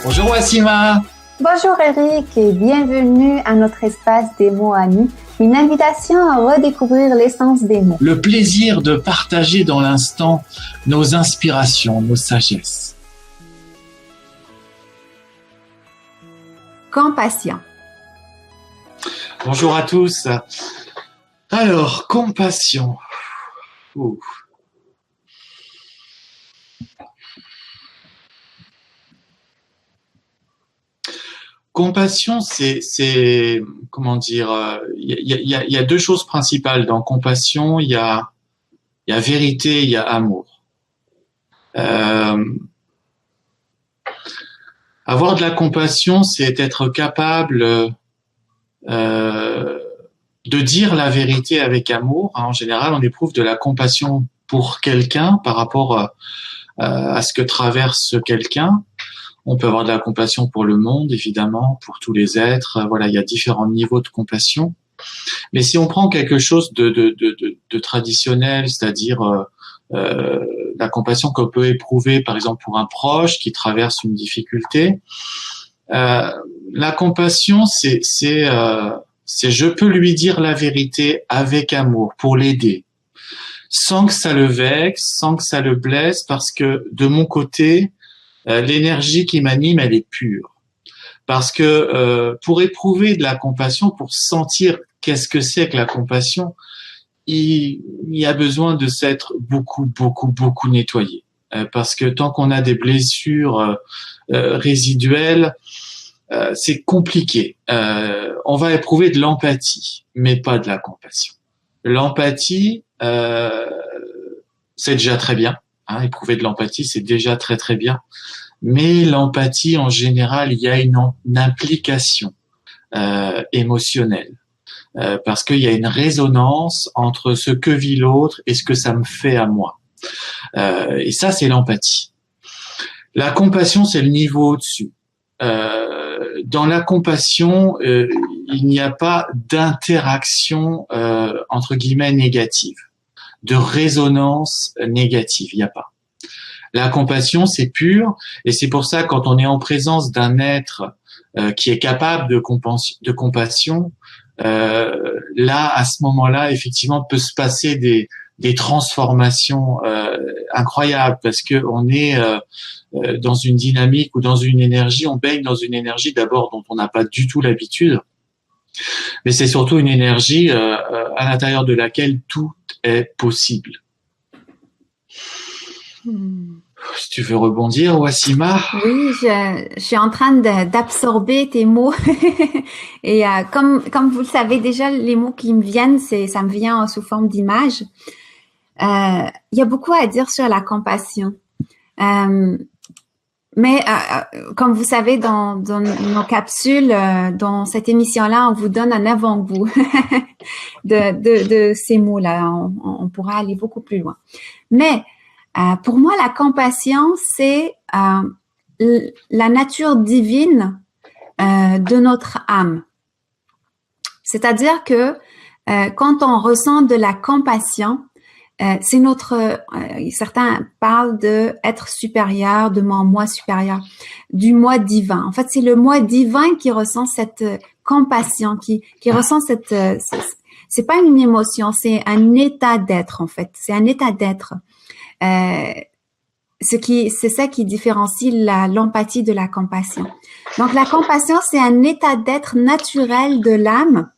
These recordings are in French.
Bonjour Wassima. Bonjour Eric et bienvenue à notre espace des mots amis, une invitation à redécouvrir l'essence des mots. Le plaisir de partager dans l'instant nos inspirations, nos sagesses. Compassion. Bonjour à tous. Alors, compassion. Ouh. Compassion, c'est comment dire, il y a deux choses principales dans compassion. Il y a vérité, il y a amour. Avoir de la compassion, c'est être capable de dire la vérité avec amour. En général, on éprouve de la compassion pour quelqu'un par rapport à ce que traverse quelqu'un. On peut avoir de la compassion pour le monde, évidemment, pour tous les êtres. Voilà, il y a différents niveaux de compassion. Mais si on prend quelque chose de traditionnel, c'est-à-dire la compassion qu'on peut éprouver, par exemple, pour un proche qui traverse une difficulté, la compassion, c'est je peux lui dire la vérité avec amour pour l'aider, sans que ça le vexe, sans que ça le blesse, parce que de mon côté, l'énergie qui m'anime, elle est pure. Parce que pour éprouver de la compassion, pour sentir qu'est-ce que c'est que la compassion, il y a besoin de s'être beaucoup nettoyé. Parce que tant qu'on a des blessures résiduelles, c'est compliqué. On va éprouver de l'empathie, mais pas de la compassion. L'empathie, c'est déjà très bien. Éprouver de l'empathie, c'est déjà très bien. Mais l'empathie, en général, il y a une implication émotionnelle. Parce qu'il y a une résonance entre ce que vit l'autre et ce que ça me fait à moi. Et ça, c'est l'empathie. La compassion, c'est le niveau au-dessus. Dans la compassion, il n'y a pas d'interaction, entre guillemets, négative, de résonance négative, il n'y a pas. La compassion, c'est pur, et c'est pour ça, quand on est en présence d'un être qui est capable de compassion, là, à ce moment-là, effectivement, peut se passer des transformations incroyables, parce que on est dans une dynamique ou dans une énergie, on baigne dans une énergie d'abord dont on n'a pas du tout l'habitude, mais c'est surtout une énergie à l'intérieur de laquelle tout est possible. Si tu veux rebondir, Wassima. Oui, je suis en train d'absorber tes mots et comme vous le savez déjà, les mots qui me viennent, ça me vient sous forme d'image. Il y a beaucoup à dire sur la compassion. Mais comme vous savez, dans nos capsules, dans cette émission-là, on vous donne un avant-goût de ces mots-là. On pourra aller beaucoup plus loin. Mais pour moi, la compassion, c'est la nature divine de notre âme. C'est-à-dire que quand on ressent de la compassion, c'est certains parlent de être supérieur, de mon moi supérieur, du moi divin. En fait, c'est le moi divin qui ressent cette compassion, qui ressent c'est pas une émotion, c'est un état d'être, en fait. C'est un état d'être. C'est ça qui différencie l'empathie de la compassion. Donc, la compassion, c'est un état d'être naturel de l'âme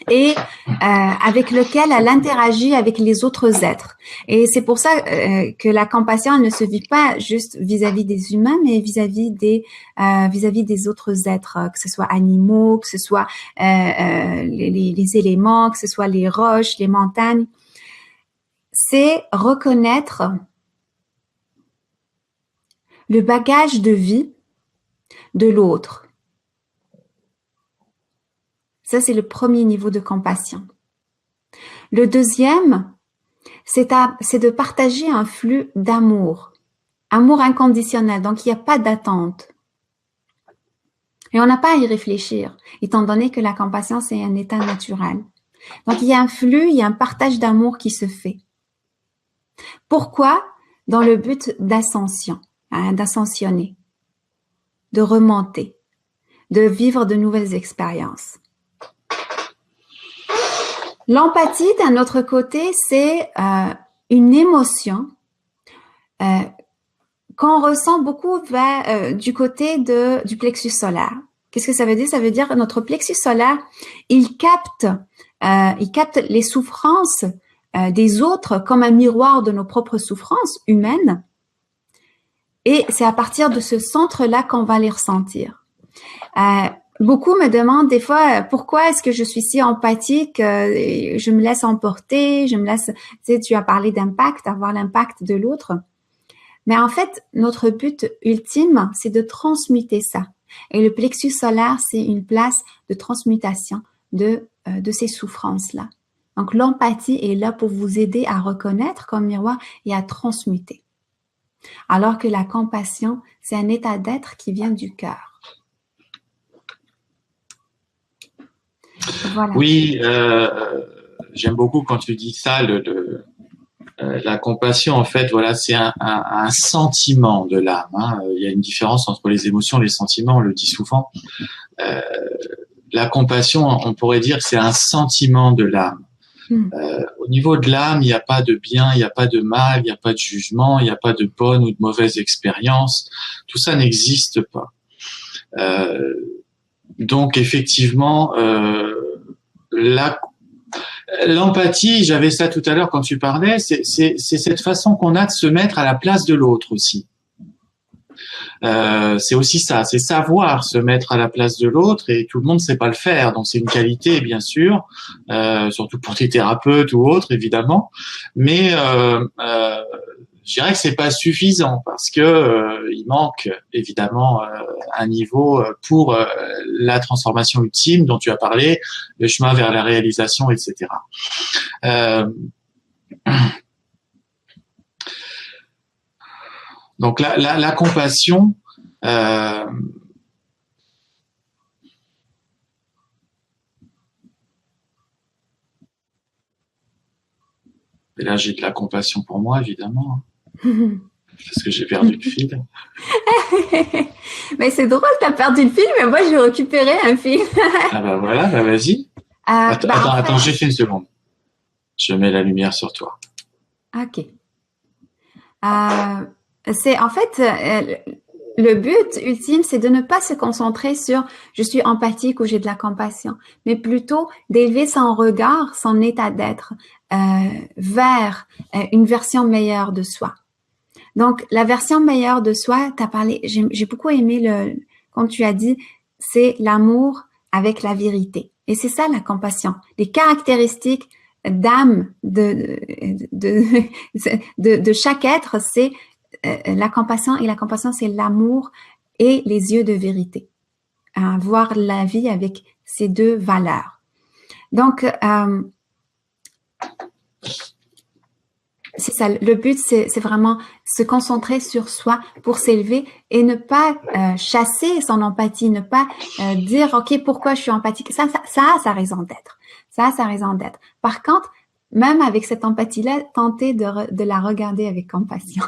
et avec lequel elle interagit avec les autres êtres. Et c'est pour ça que la compassion elle ne se vit pas juste vis-à-vis des humains, mais vis-à-vis des autres êtres, que ce soit animaux, que ce soit les éléments, que ce soit les roches, les montagnes. C'est reconnaître le bagage de vie de l'autre. Ça, c'est le premier niveau de compassion. Le deuxième, c'est de partager un flux d'amour. Amour inconditionnel, donc il n'y a pas d'attente. Et on n'a pas à y réfléchir, étant donné que la compassion, c'est un état naturel. Donc, il y a un flux, il y a un partage d'amour qui se fait. Pourquoi? Dans le but d'ascension, d'ascensionner. de remonter, de vivre de nouvelles expériences. L'empathie, d'un autre côté, c'est une émotion qu'on ressent beaucoup du côté du plexus solaire. Qu'est-ce que ça veut dire? Ça veut dire que notre plexus solaire, il capte les souffrances des autres comme un miroir de nos propres souffrances humaines. Et c'est à partir de ce centre-là qu'on va les ressentir. Beaucoup me demandent des fois pourquoi est-ce que je suis si empathique, je me laisse emporter, tu sais, tu as parlé d'impact, avoir l'impact de l'autre. Mais en fait, notre but ultime, c'est de transmuter ça. Et le plexus solaire, c'est une place de transmutation de ces souffrances-là. Donc, l'empathie est là pour vous aider à reconnaître comme miroir et à transmuter. Alors que la compassion, c'est un état d'être qui vient du cœur. Voilà. Oui, j'aime beaucoup quand tu dis ça, la compassion, en fait, voilà, c'est un sentiment de l'âme. Hein. Il y a une différence entre les émotions et les sentiments, on le dit souvent. La compassion, on pourrait dire que c'est un sentiment de l'âme. Au niveau de l'âme, il n'y a pas de bien, il n'y a pas de mal, il n'y a pas de jugement, il n'y a pas de bonne ou de mauvaise expérience. Tout ça n'existe pas. Donc, effectivement, l'empathie, j'avais ça tout à l'heure quand tu parlais, c'est cette façon qu'on a de se mettre à la place de l'autre aussi. C'est aussi ça, c'est savoir se mettre à la place de l'autre et tout le monde ne sait pas le faire. Donc c'est une qualité bien sûr, surtout pour les thérapeutes ou autres évidemment. Mais je dirais que c'est pas suffisant parce que il manque évidemment un niveau pour la transformation ultime dont tu as parlé, le chemin vers la réalisation, etc. Donc la compassion, et là j'ai de la compassion pour moi évidemment, parce que j'ai perdu le fil. Mais c'est drôle, t'as perdu le fil, mais moi j'ai récupéré un fil. Ah bah voilà, bah vas-y. Attends, juste une seconde. Je mets la lumière sur toi. Ok. C'est en fait le but ultime, c'est de ne pas se concentrer sur je suis empathique ou j'ai de la compassion, mais plutôt d'élever son regard, son état d'être vers une version meilleure de soi. Donc la version meilleure de soi, t'as parlé, j'ai beaucoup aimé quand tu as dit, c'est l'amour avec la vérité, et c'est ça la compassion. Les caractéristiques d'âme de chaque être, c'est la compassion, et la compassion, c'est l'amour et les yeux de vérité. Voir la vie avec ces deux valeurs. Donc, c'est ça. Le but, c'est vraiment se concentrer sur soi pour s'élever et ne pas chasser son empathie, ne pas dire, OK, pourquoi je suis empathique? Ça a sa raison d'être. Ça a sa raison d'être. Par contre, même avec cette empathie-là, tentez de la regarder avec compassion.